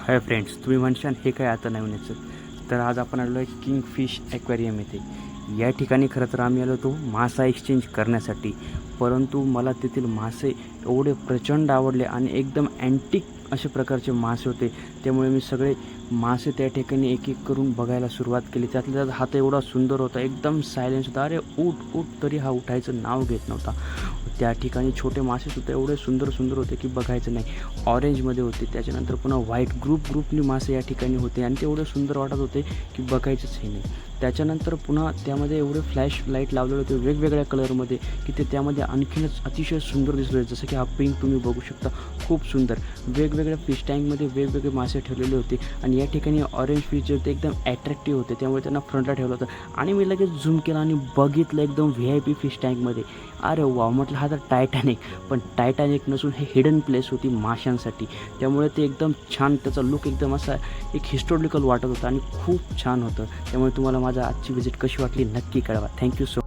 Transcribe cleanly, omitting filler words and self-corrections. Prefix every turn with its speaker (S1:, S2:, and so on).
S1: Hi friends, तुम्ही म्हणशाल हे काय आता नवीन याचं. तर आज आपण आलो आहे किंगफिश ॲक्वेरियम येथे. या ठिकाणी खरं तर आम्ही आलो होतो मासा एक्सचेंज करण्यासाठी, परंतु मला तेथील मासे एवढे प्रचंड आवडले आणि एकदम अँटिक अशा प्रकारचे मासे होते. त्यामुळे मी सगळे मासे त्या ठिकाणी एक एक करून बघायला सुरुवात केली. त्यातल्या त्यात हात एवढा सुंदर होता, एकदम सायलेन्स होता. अरे उठ उठ, तरी हा उठायचं नाव घेत नव्हता. त्या ठिकाणी छोटे मासेसुद्धा एवढे सुंदर सुंदर होते की बघायचं नाही. ऑरेंजमध्ये होते, त्याच्यानंतर पुन्हा व्हाईट ग्रुपनी मासे या ठिकाणी होते आणि ते एवढे सुंदर वाटत होते की बघायचंच हे नाही. त्याच्यानंतर पुन्हा त्यामध्ये एवढे फ्लॅश लाईट लावलेले होते वेगवेगळ्या कलरमध्ये की ते त्यामध्ये आणखीनच अतिशय सुंदर दिसत होते. जसं की हा पिंक तुम्ही बघू शकता, खूप सुंदर. वेगवेगळ्या फिश टँकमध्ये वेगवेगळे मासे ठेवलेले होते आणि या ठिकाणी ऑरेंज फिश जे होते एकदम ॲट्रॅक्टिव्ह होते, त्यामुळे त्यांना फ्रंटला ठेवलं होतं. आणि मी लगेच झूम केला आणि बघितलं एकदम VIP फिश टँकमध्ये. अरे वा, म्हटलं हा तर टायटॅनिक. पण टायटॅनिक नसून हे हिडन प्लेस होती माशांसाठी. त्यामुळे ते एकदम छान, त्याचा लुक एकदम असा एक हिस्टॉरिकल वाटत होता आणि खूप छान होतं. त्यामुळे तुम्हाला माझा आजची व्हिजिट कशी वाटली नक्की कळवा. Thank you so